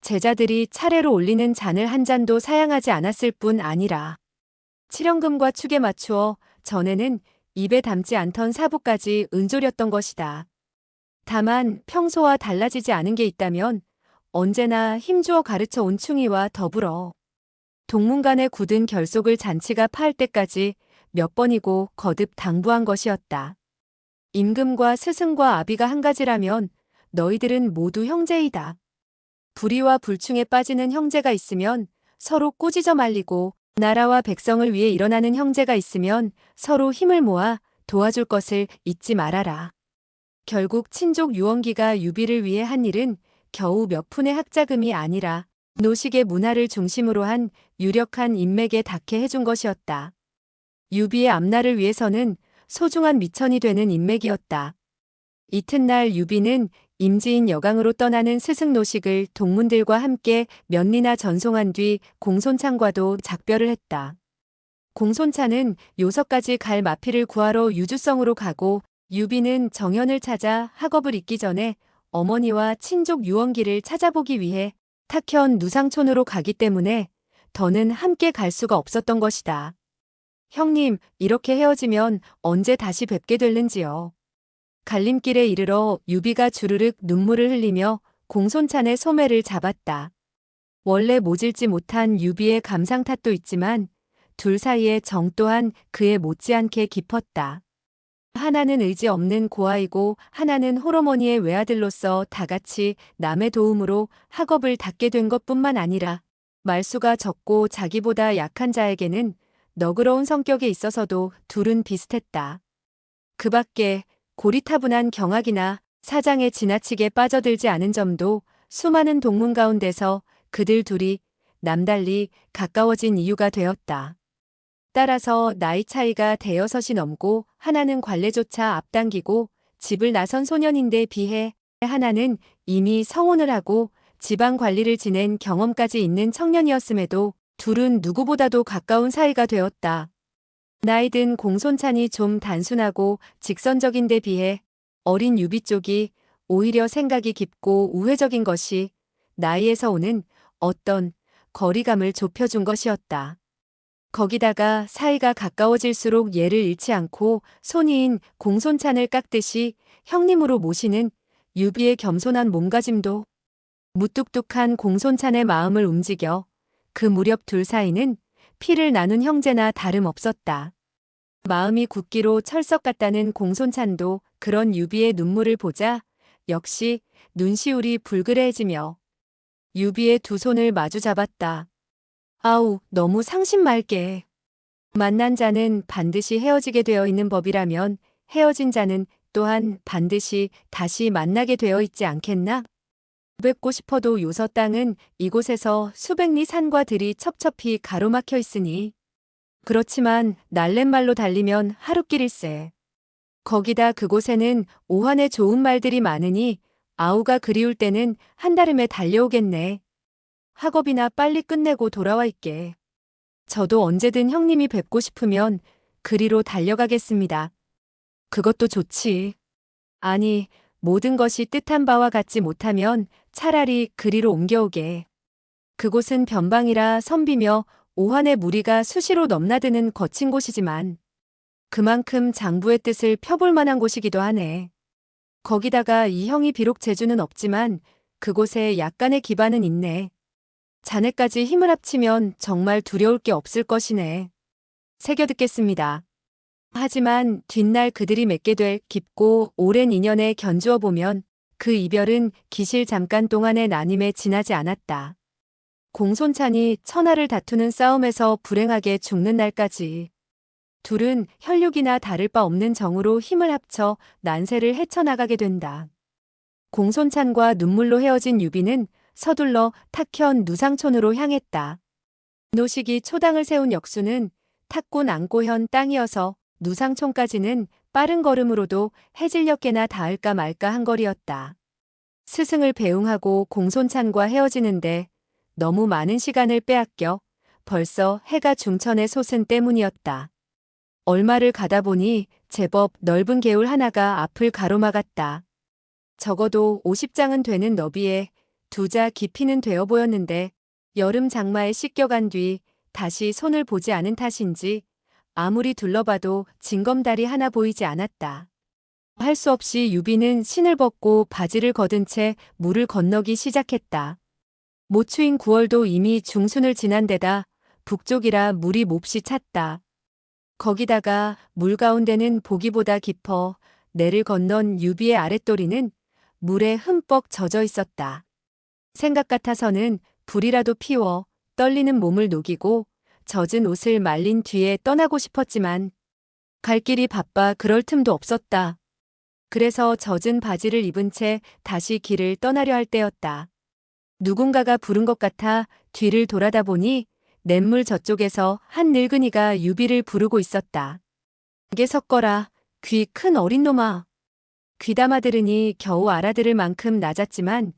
제자들이 차례로 올리는 잔을 한 잔도 사양하지 않았을 뿐 아니라 칠연금과 축에 맞추어 전에는 입에 담지 않던 사부까지 은조렸던 것이다. 다만 평소와 달라지지 않은 게 있다면 언제나 힘주어 가르쳐 온 충이와 더불어 동문 간의 굳은 결속을 잔치가 파할 때까지 몇 번이고 거듭 당부한 것이었다. 임금과 스승과 아비가 한 가지라면 너희들은 모두 형제이다. 불의와 불충에 빠지는 형제가 있으면 서로 꾸짖어 말리고 나라와 백성을 위해 일어나는 형제가 있으면 서로 힘을 모아 도와줄 것을 잊지 말아라. 결국 친족 유언기가 유비를 위해 한 일은 겨우 몇 푼의 학자금이 아니라 노식의 문화를 중심으로 한 유력한 인맥에 닿게 해준 것이었다. 유비의 앞날을 위해서는 소중한 미천이 되는 인맥이었다. 이튿날 유비는 임지인 여강으로 떠나는 스승 노식을 동문들과 함께 면리나 전송한 뒤 공손찬과도 작별을 했다. 공손찬은 요서까지 갈 마피를 구하러 유주성으로 가고 유비는 정연을 찾아 학업을 잇기 전에 어머니와 친족 유언기를 찾아보기 위해 탁현 누상촌으로 가기 때문에 더는 함께 갈 수가 없었던 것이다. 형님, 이렇게 헤어지면 언제 다시 뵙게 될는지요. 갈림길에 이르러 유비가 주르륵 눈물을 흘리며 공손찬의 소매를 잡았다. 원래 모질지 못한 유비의 감상 탓도 있지만 둘 사이의 정 또한 그에 못지않게 깊었다. 하나는 의지 없는 고아이고 하나는 홀어머니의 외아들로서 다같이 남의 도움으로 학업을 닦게 된 것뿐만 아니라 말수가 적고 자기보다 약한 자에게는 너그러운 성격에 있어서도 둘은 비슷했다. 그 밖에 고리타분한 경악이나 사장에 지나치게 빠져들지 않은 점도 수많은 동문 가운데서 그들 둘이 남달리 가까워진 이유가 되었다. 따라서 나이 차이가 대여섯이 넘고 하나는 관례조차 앞당기고 집을 나선 소년인데 비해 하나는 이미 성혼을 하고 지방 관리를 지낸 경험까지 있는 청년이었음에도 둘은 누구보다도 가까운 사이가 되었다. 나이든 공손찬이 좀 단순하고 직선적인 데 비해 어린 유비 쪽이 오히려 생각이 깊고 우회적인 것이 나이에서 오는 어떤 거리감을 좁혀준 것이었다. 거기다가 사이가 가까워질수록 예를 잃지 않고 손이인 공손찬을 깎듯이 형님으로 모시는 유비의 겸손한 몸가짐도 무뚝뚝한 공손찬의 마음을 움직여 그 무렵 둘 사이는 피를 나눈 형제나 다름없었다. 마음이 굳기로 철석 같다는 공손찬도 그런 유비의 눈물을 보자 역시 눈시울이 불그레해지며 유비의 두 손을 마주 잡았다. 아우, 너무 상심말게. 만난 자는 반드시 헤어지게 되어 있는 법이라면 헤어진 자는 또한 반드시 다시 만나게 되어 있지 않겠나? 뵙고 싶어도 요서 땅은 이곳에서 수백 리 산과 들이 첩첩히 가로막혀 있으니 그렇지만 날랫말로 달리면 하루길일세. 거기다 그곳에는 오한의 좋은 말들이 많으니 아우가 그리울 때는 한달음에 달려오겠네. 학업이나 빨리 끝내고 돌아와 있게. 저도 언제든 형님이 뵙고 싶으면 그리로 달려가겠습니다. 그것도 좋지. 아니, 모든 것이 뜻한 바와 같지 못하면 차라리 그리로 옮겨오게. 그곳은 변방이라 선비며 오한의 무리가 수시로 넘나드는 거친 곳이지만 그만큼 장부의 뜻을 펴볼 만한 곳이기도 하네. 거기다가 이 형이 비록 재주는 없지만 그곳에 약간의 기반은 있네. 자네까지 힘을 합치면 정말 두려울 게 없을 것이네. 새겨 듣겠습니다. 하지만 뒷날 그들이 맺게 될 깊고 오랜 인연에 견주어 보면 그 이별은 기실 잠깐 동안의 나님에 지나지 않았다. 공손찬이 천하를 다투는 싸움에서 불행하게 죽는 날까지 둘은 혈육이나 다를 바 없는 정으로 힘을 합쳐 난세를 헤쳐나가게 된다. 공손찬과 눈물로 헤어진 유비는 서둘러 탁현 누상촌으로 향했다. 노식이 초당을 세운 역수는 탁군 안고현 땅이어서 누상촌까지는 빠른 걸음으로도 해질녘에나 닿을까 말까 한 거리였다. 스승을 배웅하고 공손찬과 헤어지는데 너무 많은 시간을 빼앗겨 벌써 해가 중천에 솟은 때문이었다. 얼마를 가다 보니 제법 넓은 개울 하나가 앞을 가로막았다. 적어도 50장은 되는 너비에 두자 깊이는 되어 보였는데 여름 장마에 씻겨간 뒤 다시 손을 보지 않은 탓인지 아무리 둘러봐도 징검다리 하나 보이지 않았다. 할 수 없이 유비는 신을 벗고 바지를 걷은 채 물을 건너기 시작했다. 모추인 9월도 이미 중순을 지난 데다 북쪽이라 물이 몹시 찼다. 거기다가 물 가운데는 보기보다 깊어 내를 건넌 유비의 아랫도리는 물에 흠뻑 젖어 있었다. 생각 같아서는 불이라도 피워 떨리는 몸을 녹이고 젖은 옷을 말린 뒤에 떠나고 싶었지만 갈 길이 바빠 그럴 틈도 없었다. 그래서 젖은 바지를 입은 채 다시 길을 떠나려 할 때였다. 누군가가 부른 것 같아 뒤를 돌아다 보니 냇물 저쪽에서 한 늙은이가 유비를 부르고 있었다. 게 섞어라, 귀 큰 어린 놈아. 귀담아 들으니 겨우 알아들을 만큼 낮았지만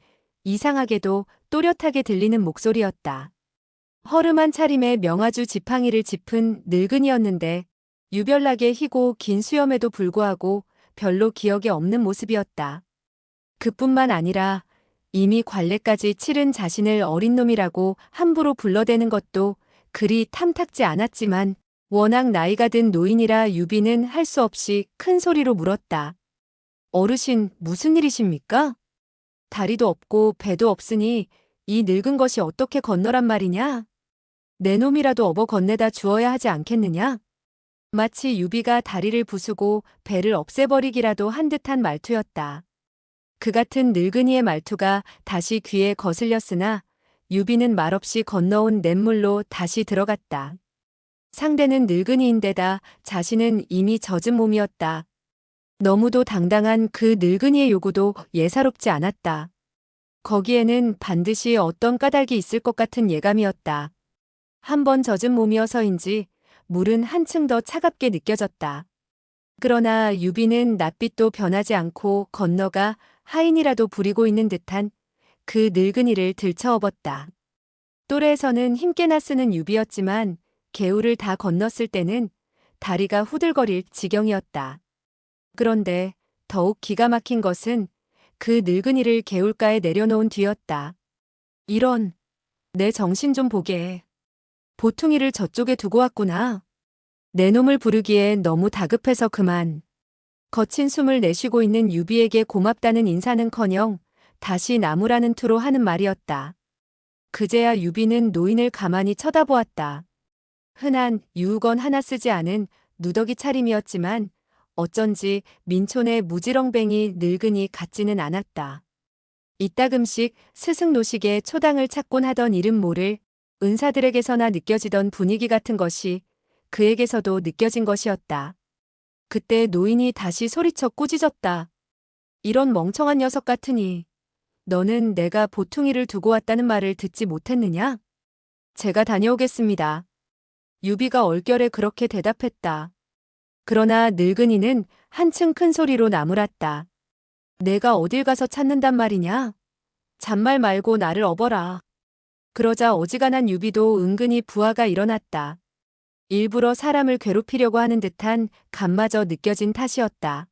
이상하게도 또렷하게 들리는 목소리였다. 허름한 차림에 명아주 지팡이를 짚은 늙은이였는데 유별나게 희고 긴 수염에도 불구하고 별로 기억에 없는 모습이었다. 그뿐만 아니라 이미 관례까지 치른 자신을 어린 놈이라고 함부로 불러대는 것도 그리 탐탁지 않았지만 워낙 나이가 든 노인이라 유비는 할 수 없이 큰 소리로 물었다. 어르신, 무슨 일이십니까? 다리도 없고 배도 없으니 이 늙은 것이 어떻게 건너란 말이냐? 내 놈이라도 업어 건네다 주어야 하지 않겠느냐? 마치 유비가 다리를 부수고 배를 없애버리기라도 한 듯한 말투였다. 그 같은 늙은이의 말투가 다시 귀에 거슬렸으나 유비는 말없이 건너온 냇물로 다시 들어갔다. 상대는 늙은이인데다 자신은 이미 젖은 몸이었다. 너무도 당당한 그 늙은이의 요구도 예사롭지 않았다. 거기에는 반드시 어떤 까닭이 있을 것 같은 예감이었다. 한 번 젖은 몸이어서인지 물은 한층 더 차갑게 느껴졌다. 그러나 유비는 낯빛도 변하지 않고 건너가 하인이라도 부리고 있는 듯한 그 늙은이를 들쳐업었다. 또래에서는 힘께나 쓰는 유비였지만 개울을 다 건넜을 때는 다리가 후들거릴 지경이었다. 그런데 더욱 기가 막힌 것은 그 늙은이를 개울가에 내려놓은 뒤였다. 이런, 내 정신 좀 보게. 보퉁이를 저쪽에 두고 왔구나. 내 놈을 부르기에 너무 다급해서 그만. 거친 숨을 내쉬고 있는 유비에게 고맙다는 인사는커녕 다시 나무라는 투로 하는 말이었다. 그제야 유비는 노인을 가만히 쳐다보았다. 흔한 유우건 하나 쓰지 않은 누더기 차림이었지만 어쩐지 민촌의 무지렁뱅이 늙은이 같지는 않았다. 이따금씩 스승노식에 초당을 찾곤 하던 이름 모를 은사들에게서나 느껴지던 분위기 같은 것이 그에게서도 느껴진 것이었다. 그때 노인이 다시 소리쳐 꾸짖었다. 이런 멍청한 녀석 같으니 너는 내가 보퉁이를 두고 왔다는 말을 듣지 못했느냐? 제가 다녀오겠습니다. 유비가 얼결에 그렇게 대답했다. 그러나 늙은이는 한층 큰 소리로 나무랐다. 내가 어딜 가서 찾는단 말이냐? 잔말 말고 나를 업어라. 그러자 어지간한 유비도 은근히 부하가 일어났다. 일부러 사람을 괴롭히려고 하는 듯한 감마저 느껴진 탓이었다.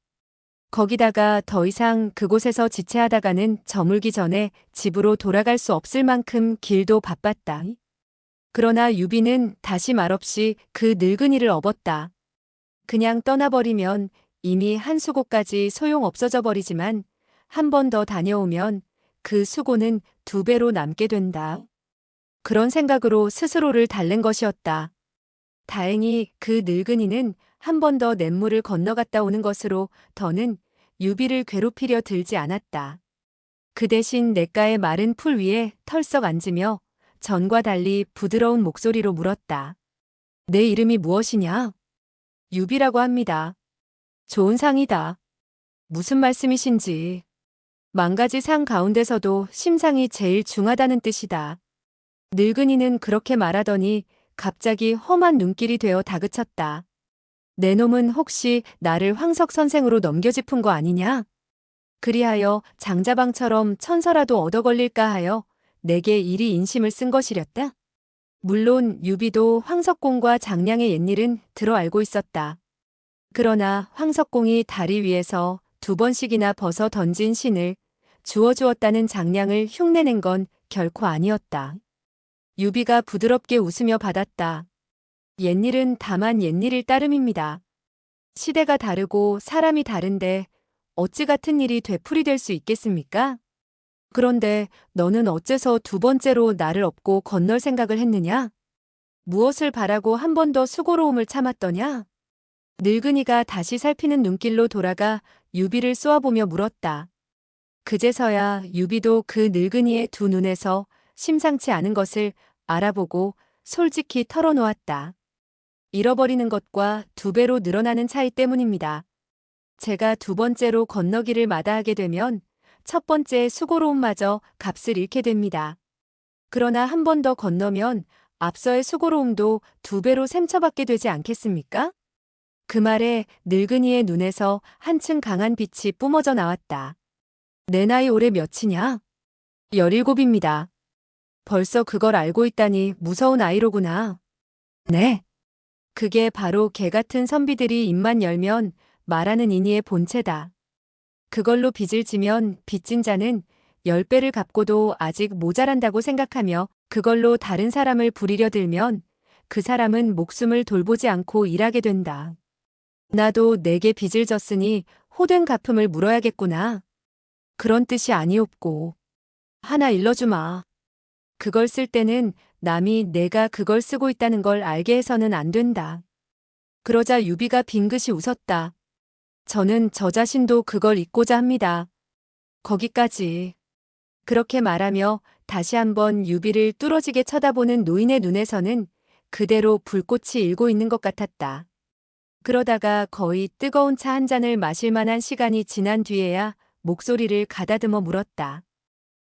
거기다가 더 이상 그곳에서 지체하다가는 저물기 전에 집으로 돌아갈 수 없을 만큼 길도 바빴다. 그러나 유비는 다시 말없이 그 늙은이를 업었다. 그냥 떠나버리면 이미 한 수고까지 소용없어져 버리지만 한 번 더 다녀오면 그 수고는 2배로 남게 된다. 그런 생각으로 스스로를 달랜 것이었다. 다행히 그 늙은이는 한 번 더 냇물을 건너갔다 오는 것으로 더는 유비를 괴롭히려 들지 않았다. 그 대신 냇가의 마른 풀 위에 털썩 앉으며 전과 달리 부드러운 목소리로 물었다. 내 이름이 무엇이냐? 유비라고 합니다. 좋은 상이다. 무슨 말씀이신지. 만가지 상 가운데서도 심상이 제일 중하다는 뜻이다. 늙은이는 그렇게 말하더니 갑자기 험한 눈길이 되어 다그쳤다. 내 놈은 혹시 나를 황석 선생으로 넘겨짚은 거 아니냐? 그리하여 장자방처럼 천서라도 얻어 걸릴까 하여 내게 이리 인심을 쓴 것이렸다. 물론 유비도 황석공과 장량의 옛일은 들어 알고 있었다. 그러나 황석공이 다리 위에서 2번씩이나 벗어 던진 신을 주워주었다는 장량을 흉내낸 건 결코 아니었다. 유비가 부드럽게 웃으며 받았다. 옛일은 다만 옛일일 따름입니다. 시대가 다르고 사람이 다른데 어찌 같은 일이 되풀이될 수 있겠습니까? 그런데 너는 어째서 두 번째로 나를 업고 건널 생각을 했느냐? 무엇을 바라고 한 번 더 수고로움을 참았더냐? 늙은이가 다시 살피는 눈길로 돌아가 유비를 쏘아보며 물었다. 그제서야 유비도 그 늙은이의 두 눈에서 심상치 않은 것을 알아보고 솔직히 털어놓았다. 잃어버리는 것과 두 배로 늘어나는 차이 때문입니다. 제가 두 번째로 건너기를 마다하게 되면 첫 번째 수고로움마저 값을 잃게 됩니다. 그러나 한 번 더 건너면 앞서의 수고로움도 두 배로 셈쳐받게 되지 않겠습니까? 그 말에 늙은이의 눈에서 한층 강한 빛이 뿜어져 나왔다. 내 나이 올해 몇이냐? 17입니다. 벌써 그걸 알고 있다니 무서운 아이로구나. 네. 그게 바로 개 같은 선비들이 입만 열면 말하는 인의의 본체다. 그걸로 빚을 지면 빚진 자는 10배를 갚고도 아직 모자란다고 생각하며 그걸로 다른 사람을 부리려 들면 그 사람은 목숨을 돌보지 않고 일하게 된다. 나도 내게 빚을 졌으니 호된 갚음을 물어야겠구나. 그런 뜻이 아니옵고. 하나 일러주마. 그걸 쓸 때는 남이 내가 그걸 쓰고 있다는 걸 알게 해서는 안 된다. 그러자 유비가 빙긋이 웃었다. 저는 저 자신도 그걸 잊고자 합니다. 거기까지. 그렇게 말하며 다시 한번 유비를 뚫어지게 쳐다보는 노인의 눈에서는 그대로 불꽃이 일고 있는 것 같았다. 그러다가 거의 뜨거운 차 한 잔을 마실 만한 시간이 지난 뒤에야 목소리를 가다듬어 물었다.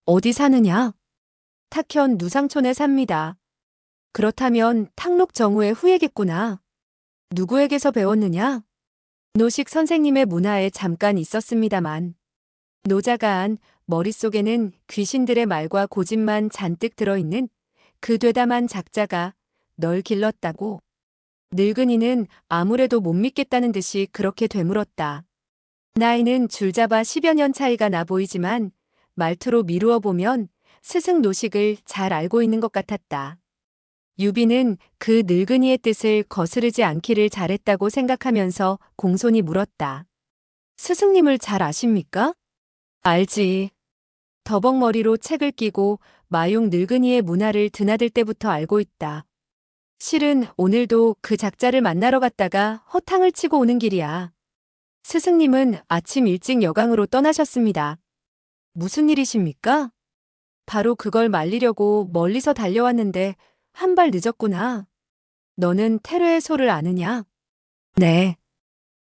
어디 사느냐? 탁현 누상촌에 삽니다. 그렇다면 탁록 정우의 후예겠구나. 누구에게서 배웠느냐? 노식 선생님의 문화에 잠깐 있었습니다만. 노자가 한 머릿속에는 귀신들의 말과 고집만 잔뜩 들어있는 그 되담한 작자가 널 길렀다고. 늙은이는 아무래도 못 믿겠다는 듯이 그렇게 되물었다. 나이는 줄잡아 10여 년 차이가 나 보이지만 말투로 미루어 보면 스승 노식을 잘 알고 있는 것 같았다. 유비는 그 늙은이의 뜻을 거스르지 않기를 잘했다고 생각하면서 공손히 물었다. 스승님을 잘 아십니까? 알지. 더벅머리로 책을 끼고 마용 늙은이의 문화를 드나들 때부터 알고 있다. 실은 오늘도 그 작자를 만나러 갔다가 허탕을 치고 오는 길이야. 스승님은 아침 일찍 여강으로 떠나셨습니다. 무슨 일이십니까? 바로 그걸 말리려고 멀리서 달려왔는데 한 발 늦었구나. 너는 테러의 소를 아느냐? 네.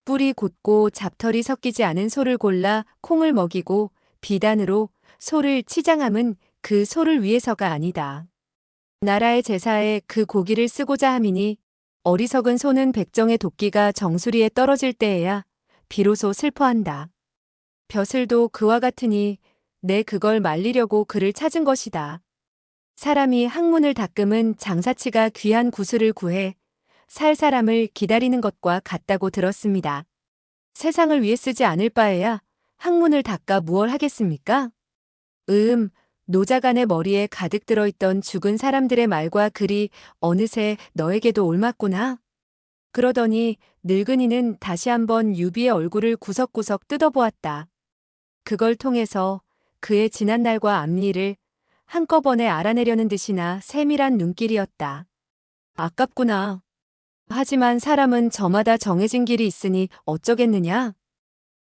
뿌리 곧고 잡털이 섞이지 않은 소를 골라 콩을 먹이고 비단으로 소를 치장함은 그 소를 위해서가 아니다. 나라의 제사에 그 고기를 쓰고자 함이니 어리석은 소는 백정의 도끼가 정수리에 떨어질 때에야 비로소 슬퍼한다. 벼슬도 그와 같으니 내 그걸 말리려고 그를 찾은 것이다. 사람이 학문을 닦음은 장사치가 귀한 구슬을 구해 살 사람을 기다리는 것과 같다고 들었습니다. 세상을 위해 쓰지 않을 바에야 학문을 닦아 무얼 하겠습니까? 노자간의 머리에 가득 들어있던 죽은 사람들의 말과 글이 어느새 너에게도 옮았구나. 그러더니 늙은이는 다시 한번 유비의 얼굴을 구석구석 뜯어보았다. 그걸 통해서 그의 지난날과 앞일을 한꺼번에 알아내려는 듯이나 세밀한 눈길이었다. 아깝구나. 하지만 사람은 저마다 정해진 길이 있으니 어쩌겠느냐?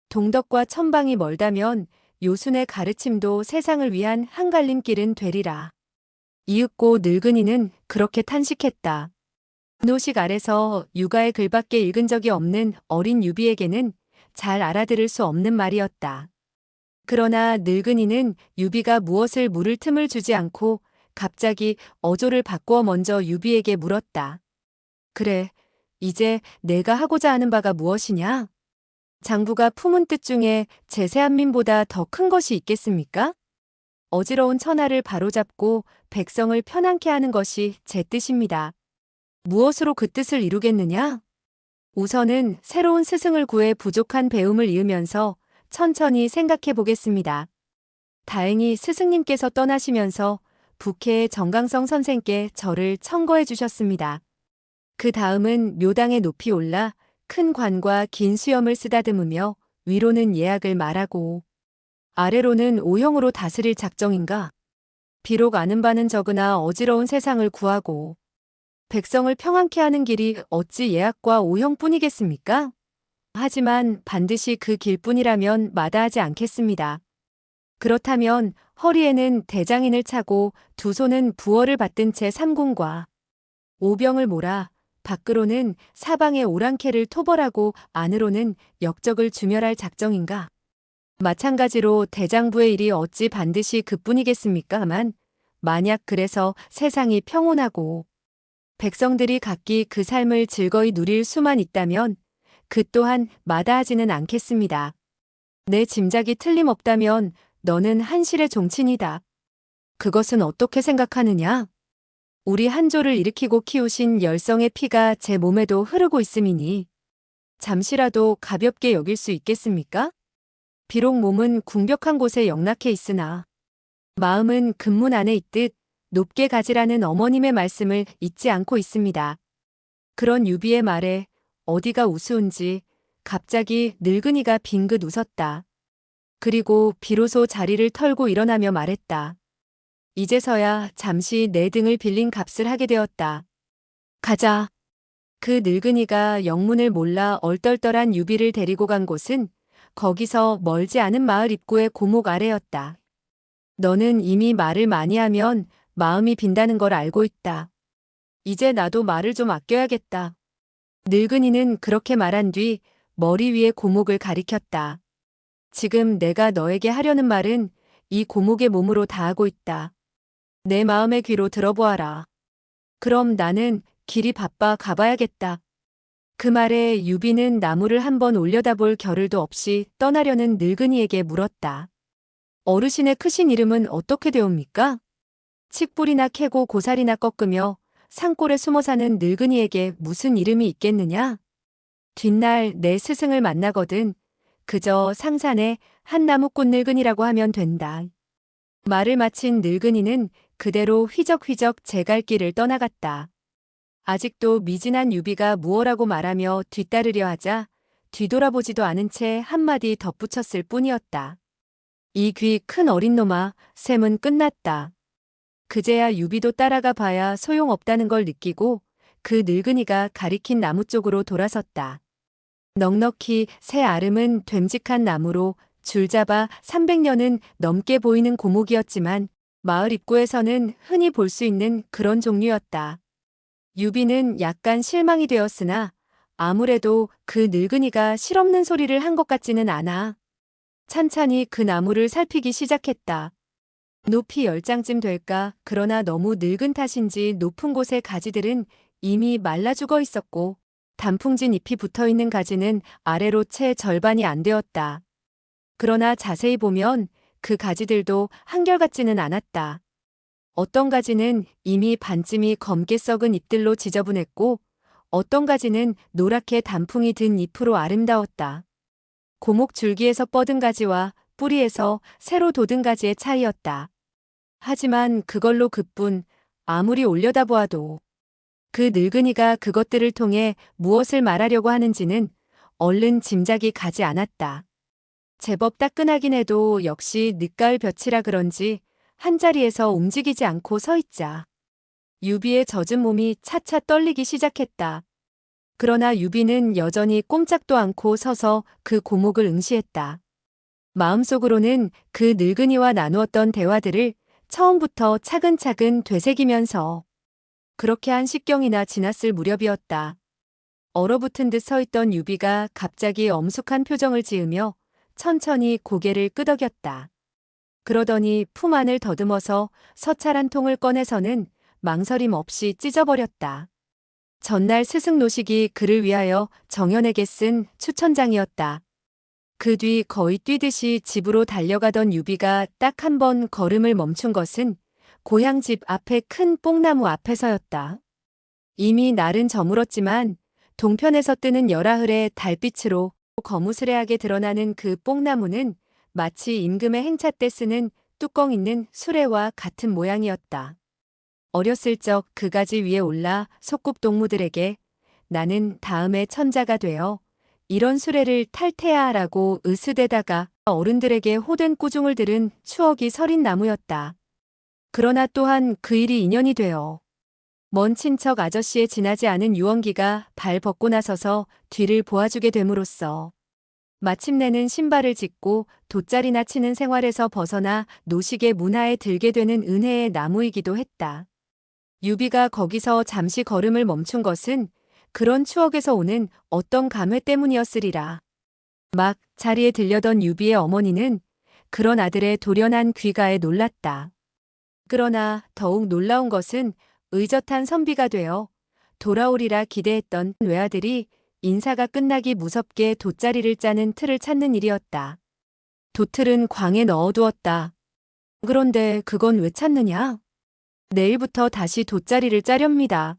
동덕과 천방이 멀다면 요순의 가르침도 세상을 위한 한갈림길은 되리라. 이윽고 늙은이는 그렇게 탄식했다. 노식 아래서 육아의 글밖에 읽은 적이 없는 어린 유비에게는 잘 알아들을 수 없는 말이었다. 그러나 늙은이는 유비가 무엇을 물을 틈을 주지 않고 갑자기 어조를 바꾸어 먼저 유비에게 물었다. 그래, 이제 내가 하고자 하는 바가 무엇이냐? 장부가 품은 뜻 중에 제세한민보다 더 큰 것이 있겠습니까? 어지러운 천하를 바로잡고 백성을 편안케 하는 것이 제 뜻입니다. 무엇으로 그 뜻을 이루겠느냐? 우선은 새로운 스승을 구해 부족한 배움을 이으면서 천천히 생각해 보겠습니다. 다행히 스승님께서 떠나시면서 북해의 정강성 선생께 저를 청거해 주셨습니다. 그 다음은 묘당에 높이 올라 큰 관과 긴 수염을 쓰다듬으며 위로는 예약을 말하고 아래로는 오형으로 다스릴 작정인가? 비록 아는 바는 적으나 어지러운 세상을 구하고 백성을 평안케 하는 길이 어찌 예약과 오형뿐이겠습니까? 하지만 반드시 그 길뿐이라면 마다하지 않겠습니다. 그렇다면 허리에는 대장인을 차고 두 손은 부월을 받든 채 삼군과 오병을 몰아 밖으로는 사방의 오랑캐를 토벌하고 안으로는 역적을 주멸할 작정인가? 마찬가지로 대장부의 일이 어찌 반드시 그뿐이겠습니까만 만약 그래서 세상이 평온하고 백성들이 각기 그 삶을 즐거이 누릴 수만 있다면 그 또한 마다하지는 않겠습니다. 내 짐작이 틀림없다면 너는 한실의 종친이다. 그것은 어떻게 생각하느냐? 우리 한조를 일으키고 키우신 열성의 피가 제 몸에도 흐르고 있음이니 잠시라도 가볍게 여길 수 있겠습니까? 비록 몸은 궁벽한 곳에 영락해 있으나 마음은 금문 안에 있듯 높게 가지라는 어머님의 말씀을 잊지 않고 있습니다. 그런 유비의 말에 어디가 우스운지 갑자기 늙은이가 빙긋 웃었다. 그리고 비로소 자리를 털고 일어나며 말했다. 이제서야 잠시 내 등을 빌린 값을 하게 되었다. 가자. 그 늙은이가 영문을 몰라 얼떨떨한 유비를 데리고 간 곳은 거기서 멀지 않은 마을 입구의 고목 아래였다. 너는 이미 말을 많이 하면 마음이 빈다는 걸 알고 있다. 이제 나도 말을 좀 아껴야겠다. 늙은이는 그렇게 말한 뒤 머리 위에 고목을 가리켰다. 지금 내가 너에게 하려는 말은 이 고목의 몸으로 다하고 있다. 내 마음의 귀로 들어보아라. 그럼 나는 길이 바빠 가봐야겠다. 그 말에 유비는 나무를 한번 올려다볼 겨를도 없이 떠나려는 늙은이에게 물었다. 어르신의 크신 이름은 어떻게 되옵니까? 칡뿌리나 캐고 고사리나 꺾으며 산골에 숨어 사는 늙은이에게 무슨 이름이 있겠느냐? 뒷날 내 스승을 만나거든 그저 상산의 한 나무꽃 늙은이라고 하면 된다. 말을 마친 늙은이는 그대로 휘적휘적 제 갈 길을 떠나갔다. 아직도 미진한 유비가 무엇라고 말하며 뒤따르려 하자 뒤돌아보지도 않은 채 한마디 덧붙였을 뿐이었다. 이 귀 큰 어린 놈아, 셈은 끝났다. 그제야 유비도 따라가 봐야 소용없다는 걸 느끼고 그 늙은이가 가리킨 나무 쪽으로 돌아섰다. 넉넉히 새 아름은 됨직한 나무로 줄잡아 300년은 넘게 보이는 고목이었지만 마을 입구에서는 흔히 볼 수 있는 그런 종류였다. 유비는 약간 실망이 되었으나 아무래도 그 늙은이가 실없는 소리를 한 것 같지는 않아. 찬찬히 그 나무를 살피기 시작했다. 높이 10장쯤 될까. 그러나 너무 늙은 탓인지 높은 곳의 가지들은 이미 말라 죽어 있었고 단풍진 잎이 붙어있는 가지는 아래로 채 절반이 안 되었다. 그러나 자세히 보면 그 가지들도 한결같지는 않았다. 어떤 가지는 이미 반쯤이 검게 썩은 잎들로 지저분했고 어떤 가지는 노랗게 단풍이 든 잎으로 아름다웠다. 고목 줄기에서 뻗은 가지와 뿌리에서 새로 돋은 가지의 차이였다. 하지만 그걸로 그뿐 아무리 올려다보아도 그 늙은이가 그것들을 통해 무엇을 말하려고 하는지는 얼른 짐작이 가지 않았다. 제법 따끈하긴 해도 역시 늦가을 볕이라 그런지 한자리에서 움직이지 않고 서 있자. 유비의 젖은 몸이 차차 떨리기 시작했다. 그러나 유비는 여전히 꼼짝도 않고 서서 그 고목을 응시했다. 마음속으로는 그 늙은이와 나누었던 대화들을 처음부터 차근차근 되새기면서 그렇게 한 식경이나 지났을 무렵이었다. 얼어붙은 듯 서 있던 유비가 갑자기 엄숙한 표정을 지으며 천천히 고개를 끄덕였다. 그러더니 품 안을 더듬어서 서찰 한 통을 꺼내서는 망설임 없이 찢어버렸다. 전날 스승 노식이 그를 위하여 정연에게 쓴 추천장이었다. 그 뒤 거의 뛰듯이 집으로 달려가던 유비가 딱 한 번 걸음을 멈춘 것은 고향집 앞에 큰 뽕나무 앞에서였다. 이미 날은 저물었지만 동편에서 뜨는 열아흘의 달빛으로 거무스레하게 드러나는 그 뽕나무는 마치 임금의 행차 때 쓰는 뚜껑 있는 수레와 같은 모양이었다. 어렸을 적 그 가지 위에 올라 소꿉동무들에게 나는 다음에 천자가 되어 이런 수레를 탈 테야라고 으스대다가 어른들에게 호된 꾸중을 들은 추억이 서린 나무였다. 그러나 또한 그 일이 인연이 되어 먼 친척 아저씨의 지나지 않은 유언기가 발 벗고 나서서 뒤를 보아주게 됨으로써 마침내는 신발을 짚고 돗자리나 치는 생활에서 벗어나 노식의 문화에 들게 되는 은혜의 나무이기도 했다. 유비가 거기서 잠시 걸음을 멈춘 것은 그런 추억에서 오는 어떤 감회 때문이었으리라. 막 자리에 들려던 유비의 어머니는 그런 아들의 돌연한 귀가에 놀랐다. 그러나 더욱 놀라운 것은 의젓한 선비가 되어 돌아오리라 기대했던 외아들이 인사가 끝나기 무섭게 돗자리를 짜는 틀을 찾는 일이었다. 돗틀은 광에 넣어두었다. 그런데 그건 왜 찾느냐? 내일부터 다시 돗자리를 짜렵니다.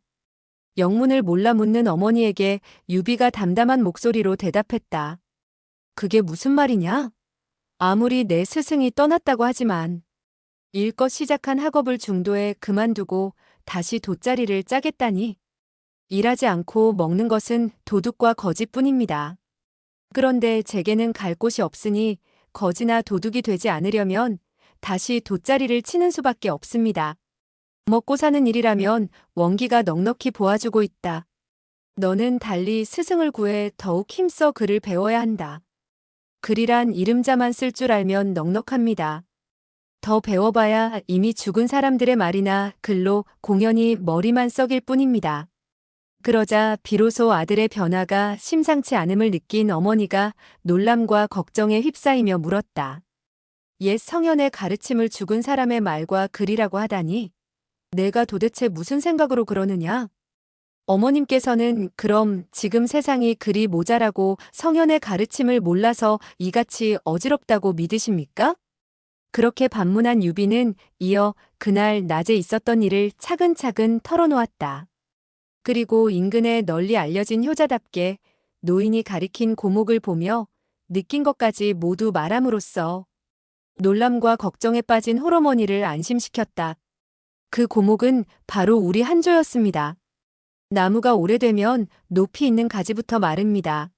영문을 몰라 묻는 어머니에게 유비가 담담한 목소리로 대답했다. 그게 무슨 말이냐? 아무리 내 스승이 떠났다고 하지만 일껏 시작한 학업을 중도에 그만두고 다시 돗자리를 짜겠다니. 일하지 않고 먹는 것은 도둑과 거지뿐입니다. 그런데 제게는 갈 곳이 없으니 거지나 도둑이 되지 않으려면 다시 돗자리를 치는 수밖에 없습니다. 먹고 사는 일이라면 원기가 넉넉히 보아주고 있다. 너는 달리 스승을 구해 더욱 힘써 글을 배워야 한다. 글이란 이름자만 쓸 줄 알면 넉넉합니다. 더 배워봐야 이미 죽은 사람들의 말이나 글로 공연히 머리만 썩일 뿐입니다. 그러자 비로소 아들의 변화가 심상치 않음을 느낀 어머니가 놀람과 걱정에 휩싸이며 물었다. 옛 성현의 가르침을 죽은 사람의 말과 글이라고 하다니 내가 도대체 무슨 생각으로 그러느냐? 어머님께서는 그럼 지금 세상이 그리 모자라고 성현의 가르침을 몰라서 이같이 어지럽다고 믿으십니까? 그렇게 반문한 유비는 이어 그날 낮에 있었던 일을 차근차근 털어놓았다. 그리고 인근에 널리 알려진 효자답게 노인이 가리킨 고목을 보며 느낀 것까지 모두 말함으로써 놀람과 걱정에 빠진 홀어머니를 안심시켰다. 그 고목은 바로 우리 한조였습니다. 나무가 오래되면 높이 있는 가지부터 마릅니다.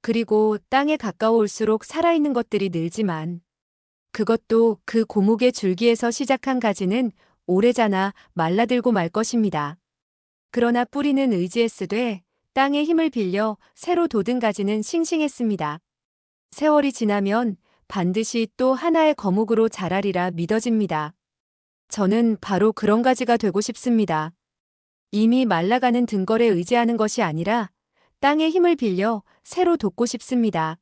그리고 땅에 가까워올수록 살아있는 것들이 늘지만 그것도 그 고목의 줄기에서 시작한 가지는 오래 자나 말라들고 말 것입니다. 그러나 뿌리는 의지했으되 땅의 힘을 빌려 새로 돋은 가지는 싱싱했습니다. 세월이 지나면 반드시 또 하나의 거목으로 자라리라 믿어집니다. 저는 바로 그런 가지가 되고 싶습니다. 이미 말라가는 등걸에 의지하는 것이 아니라 땅의 힘을 빌려 새로 돋고 싶습니다.